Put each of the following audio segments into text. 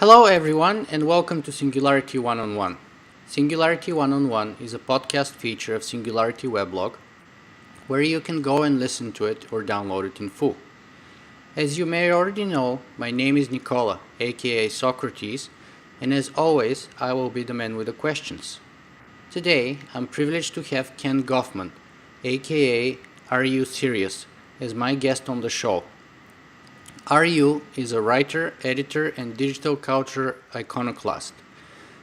Hello, everyone, and welcome to Singularity One-on-One. Singularity One-on-One is a podcast feature of Singularity weblog where you can go and listen to it or download it in full. As you may already know, my name is Nicola, aka Socrates, and as always, I will be the man with the questions. Today, I'm privileged to have Ken Goffman, aka Are You Sirius, as my guest on the show. RU is a writer, editor, and digital culture iconoclast.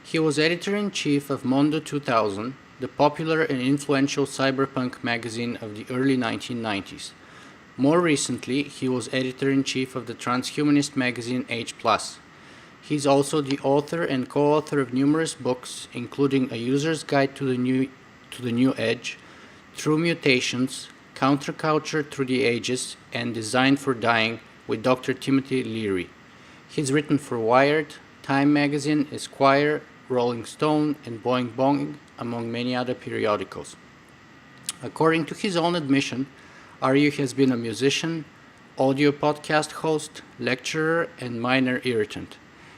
He was editor-in-chief of Mondo 2000, the popular and influential cyberpunk magazine of the early 1990s. More recently, he was editor-in-chief of the transhumanist magazine H+. He is also the author and co-author of numerous books, including A User's Guide to the New Edge, Through Mutations, Counterculture Through the Ages, and Design for Dying, with Dr. Timothy Leary. He's written for Wired, Time Magazine, Esquire, Rolling Stone, and Boing Boing, among many other periodicals. According to his own admission, Aryu has been a musician, audio podcast host, lecturer, and minor irritant.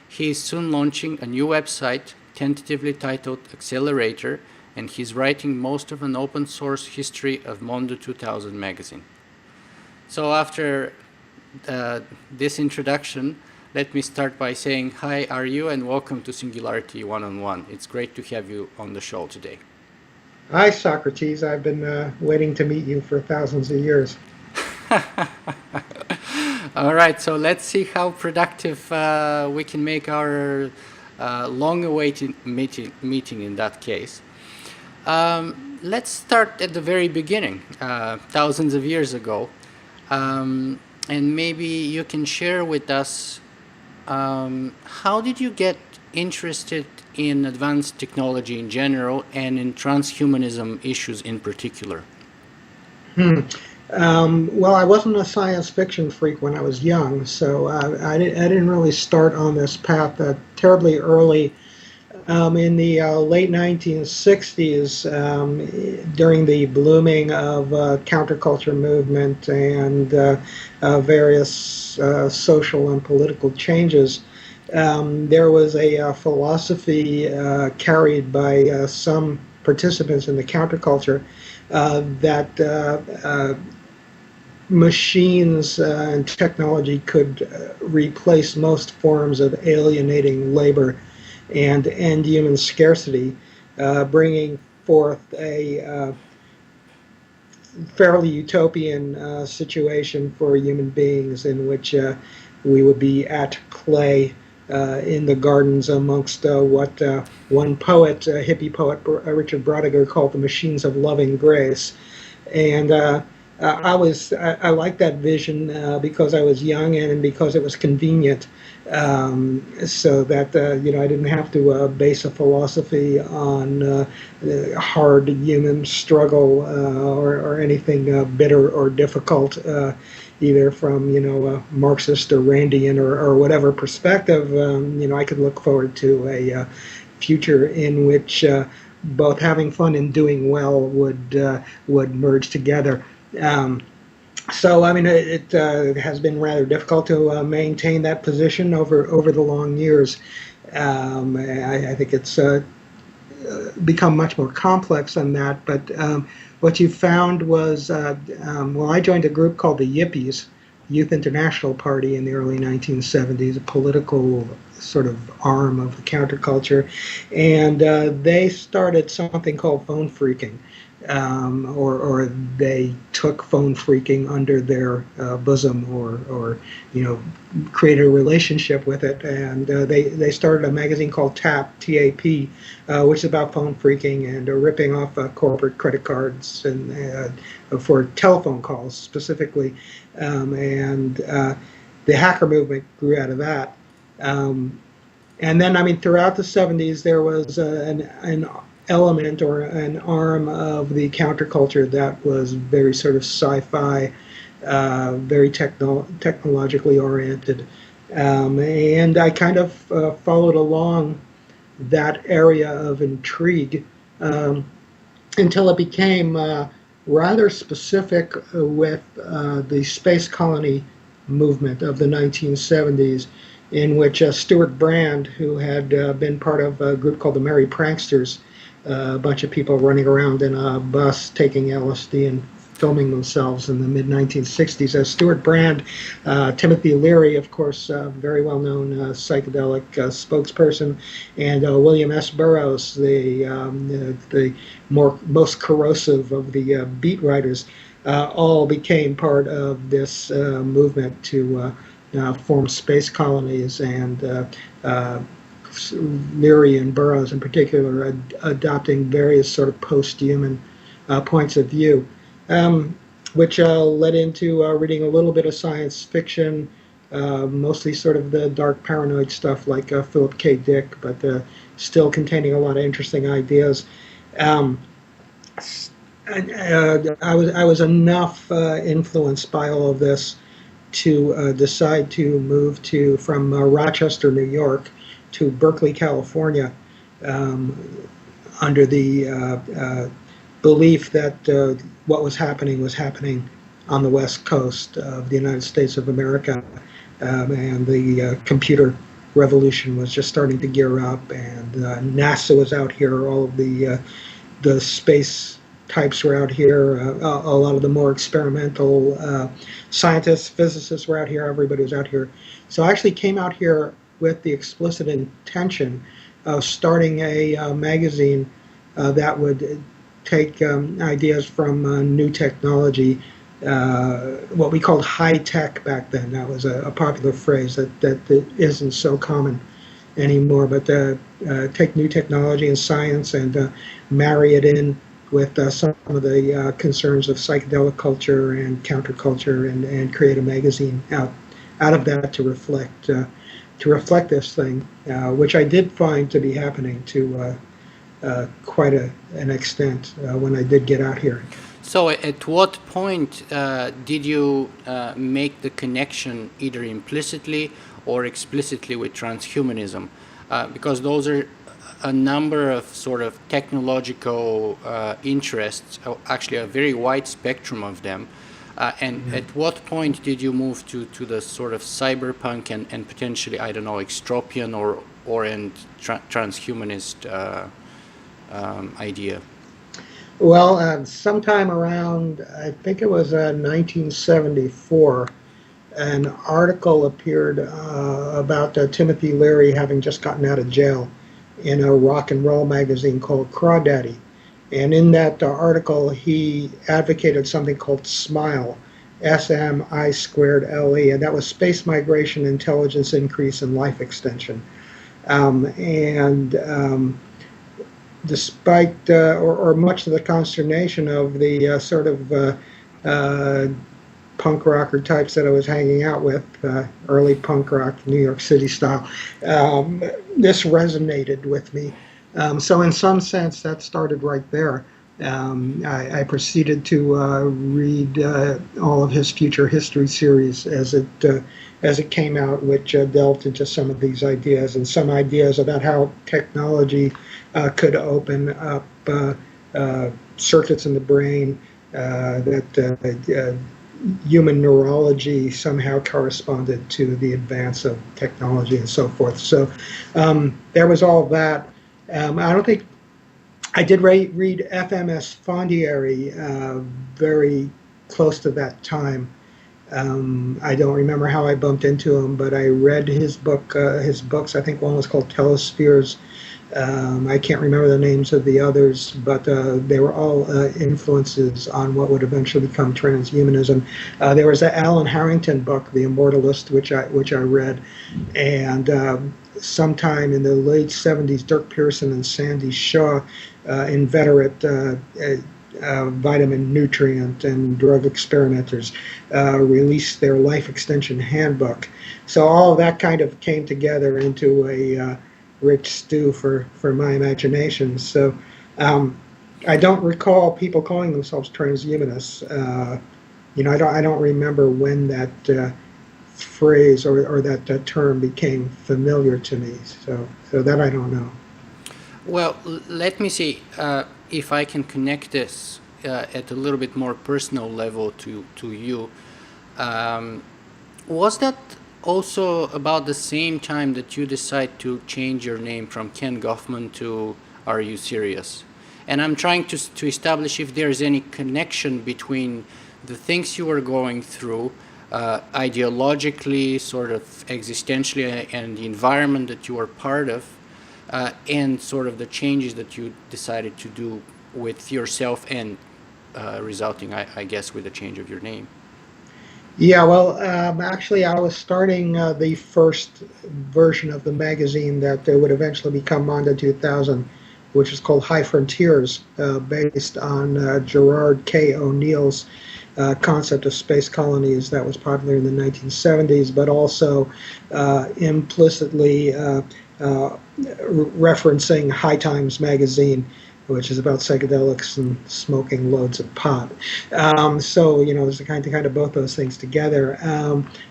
He is soon launching a new website, tentatively titled Accelerator, and he's writing most of an open source history of Mondo 2000 magazine. So after this introduction, let me start by saying hi, Aryu, and welcome to Singularity One-on-One. It's great to have you on the show today. Hi, Socrates. I've been waiting to meet you for thousands of years. All right, so let's see how productive we can make our long-awaited meeting in that case. Let's start at the very beginning, thousands of years ago. And maybe you can share with us how did you get interested in advanced technology in general and in transhumanism issues in particular? Well, I wasn't a science fiction freak when I was young, so I didn't really start on this path terribly early. In the late 1960s, during the blooming of counterculture movement and various social and political changes, there was a philosophy carried by some participants in the counterculture that machines and technology could replace most forms of alienating labor and end human scarcity, bringing forth a fairly utopian situation for human beings in which we would be at play in the gardens amongst what one poet, hippie poet, Richard Brodiger, called the machines of loving grace. And I liked that vision because I was young and because it was convenient, so that I didn't have to base a philosophy on hard human struggle or anything bitter or difficult, either from a Marxist or Randian or whatever perspective. I could look forward to a future in which both having fun and doing well would merge together. So I mean, it has been rather difficult to maintain that position over the long years. I think it's become much more complex than that. But what you found was, well, I joined a group called the Yippies, Youth International Party, in the early 1970s, a political sort of arm of the counterculture, and they started something called phone phreaking. Or they took phone phreaking under their bosom, or created a relationship with it, and they started a magazine called TAP, which is about phone phreaking and ripping off corporate credit cards and for telephone calls specifically, and the hacker movement grew out of that. And then, I mean, throughout the 70s, there was an element or an arm of the counterculture that was very sort of sci-fi, very technologically oriented. And I kind of followed along that area of intrigue until it became rather specific with the space colony movement of the 1970s, in which Stuart Brand, who had been part of a group called the Merry Pranksters, a bunch of people running around in a bus taking LSD and filming themselves in the mid 1960s. Stuart Brand, Timothy Leary, of course, very well known psychedelic spokesperson, and William S. Burroughs, the most corrosive of the beat writers, all became part of this movement to form space colonies, and Leary and Burroughs in particular adopting various sort of post-human points of view, which led into reading a little bit of science fiction, mostly sort of the dark paranoid stuff like Philip K. Dick, but still containing a lot of interesting ideas. Um, I was enough influenced by all of this to decide to move from Rochester, New York, to Berkeley, California, um, under the belief that what was happening on the West Coast of the United States of America, and the computer revolution was just starting to gear up, and NASA was out here, all of the space types were out here, a lot of the more experimental scientists, physicists were out here, everybody was out here. So I actually came out here with the explicit intention of starting a magazine that would take ideas from new technology, what we called high tech back then. That was a popular phrase that isn't so common anymore, but take new technology and science and marry it in with some of the concerns of psychedelic culture and counterculture, and create a magazine out of that to reflect this thing, which I did find to be happening to quite an extent when I did get out here. So, at what point did you make the connection, either implicitly or explicitly, with transhumanism? Because those are a number of sort of technological interests, actually a very wide spectrum of them. And at what point did you move to the sort of cyberpunk and potentially, I don't know, extropian or transhumanist idea? Well, sometime around, I think it was 1974, an article appeared about Timothy Leary having just gotten out of jail in a rock and roll magazine called Crawdaddy. And in that article, he advocated something called SMILE, SMI²LE, and that was space migration, intelligence increase, and life extension. Despite or much to the consternation of the sort of punk rocker types that I was hanging out with, early punk rock, New York City style, this resonated with me. So in some sense, that started right there. I proceeded to read all of his future history series as it came out, which delved into some of these ideas, and some ideas about how technology could open up circuits in the brain that human neurology somehow corresponded to the advance of technology and so forth. So there was all that. I don't think I did read FMS Fondieri very close to that time. I don't remember how I bumped into him, but I read his books. I think one was called Telespheres. I can't remember the names of the others, but they were all influences on what would eventually become transhumanism. There was an Alan Harrington book, The Immortalist, which I read, and sometime in the late 70s, Dirk Pearson and Sandy Shaw, inveterate vitamin, nutrient, and drug experimenters, released their life extension handbook. So all of that kind of came together into a rich stew for my imagination. So I don't recall people calling themselves transhumanists. I don't remember when that phrase or that term became familiar to me. So that I don't know. Well, let me see if I can connect this at a little bit more personal level to you. Was that also about the same time that you decide to change your name from Ken Goffman to Are You Serious? And I'm trying to establish if there's any connection between the things you were going through, ideologically, sort of existentially, and the environment that you were part of, and sort of the changes that you decided to do with yourself and resulting, I guess, with the change of your name. Yeah, well, actually, I was starting the first version of the magazine that would eventually become Mondo 2000, which is called High Frontiers, based on Gerard K. O'Neill's concept of space colonies that was popular in the 1970s, but also implicitly referencing High Times magazine, which is about psychedelics and smoking loads of pot. So, there's a kind of both those things together.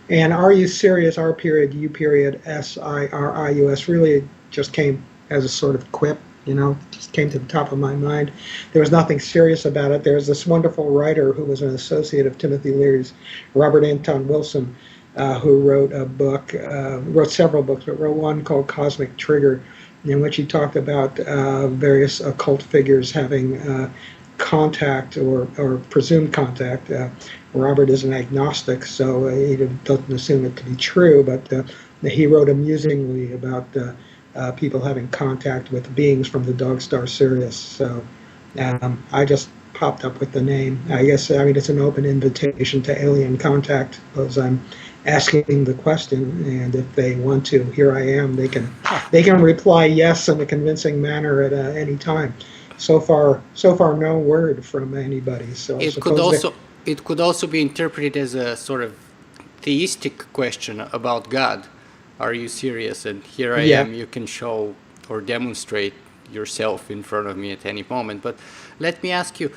And Are You Serious? R period, U period, SIRIUS really just came as a sort of quip. Just came to the top of my mind. There was nothing serious about it. There's this wonderful writer who was an associate of Timothy Leary's, Robert Anton Wilson, who wrote several books, but wrote one called Cosmic Trigger, in which he talked about various occult figures having contact or presumed contact. Robert is an agnostic, so he doesn't assume it to be true, but he wrote amusingly about people having contact with beings from the dog star Sirius. So I just popped up with the name. It's an open invitation to alien contact, because I'm asking the question, and if they want to, here I am. They can reply yes in a convincing manner at any time. So far, no word from anybody. So I It could suppose also it could also be interpreted as a sort of theistic question about God. Are you serious? And here I yeah. am. You can show or demonstrate yourself in front of me at any moment. But let me ask you: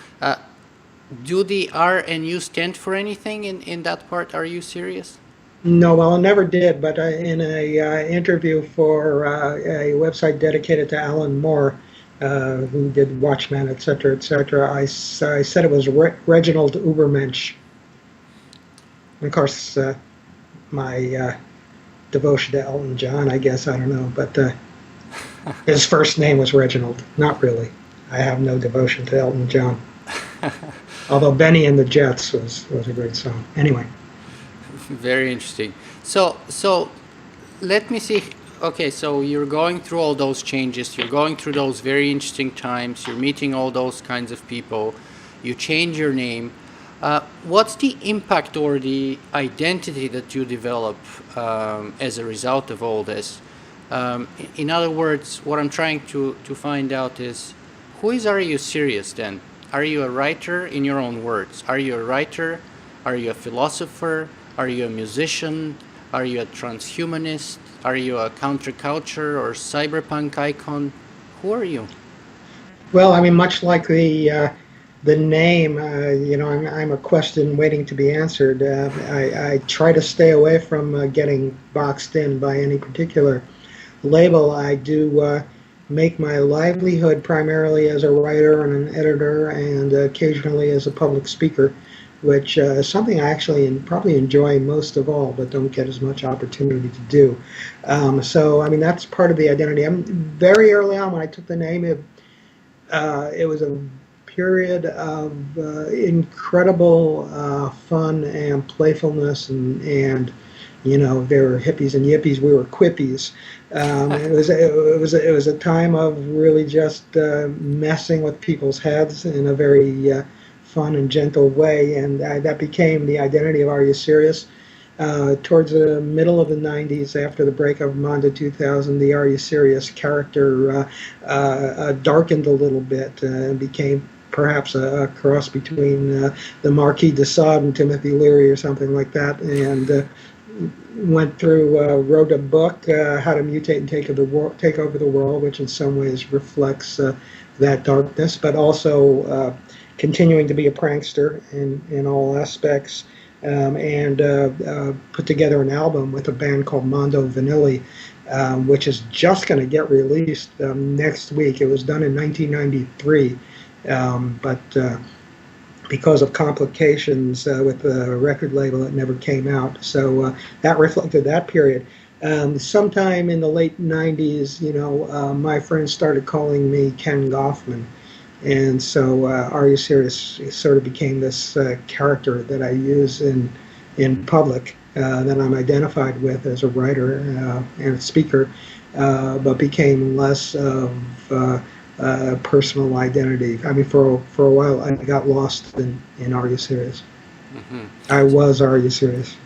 do the R and U stand for anything in that part? Are you serious? No, well, I never did, but in a interview for a website dedicated to Alan Moore, who did Watchmen, et cetera, I said it was Reginald Ubermensch. And of course, my devotion to Elton John, I guess, I don't know, but his first name was Reginald. Not really. I have no devotion to Elton John. Although Benny and the Jets was a great song. Anyway. Very interesting. So let me see. Okay, so you're going through all those changes. You're going through those very interesting times. You're meeting all those kinds of people. You change your name. What's the impact or the identity that you develop as a result of all this? In other words, what I'm trying to find out is, who is Are You Serious then? Are you a writer in your own words? Are you a writer? Are you a philosopher? Are you a musician? Are you a transhumanist? Are you a counterculture or cyberpunk icon? Who are you? Well, much like the name, I'm a question waiting to be answered. I try to stay away from getting boxed in by any particular label. I do make my livelihood primarily as a writer and an editor, and occasionally as a public speaker, which is something I actually probably enjoy most of all, but don't get as much opportunity to do. So, that's part of the identity. Very early on when I took the name, it was a period of incredible fun and playfulness, and there were hippies and yippies. We were quippies. It was a time of really just messing with people's heads in a very fun and gentle way, and that became the identity of Are You Serious? Towards the middle of the 90s, after the break of Mondo 2000, the Are You Serious character darkened a little bit and became perhaps a cross between the Marquis de Sade and Timothy Leary or something like that, and wrote a book, How to Mutate and Take Over the World, which in some ways reflects that darkness, but also continuing to be a prankster in all aspects, and put together an album with a band called Mondo Vanilli, which is just going to get released next week. It was done in 1993, but because of complications with the record label, it never came out. So that reflected that period. Sometime in the late 90s, my friends started calling me Ken Goffman. And so Are You Serious sort of became this character that I use in public, that I'm identified with as a writer and a speaker, but became less of personal identity. I mean, for a while, I got lost in Are You Serious? Hmm. I was Are You Serious?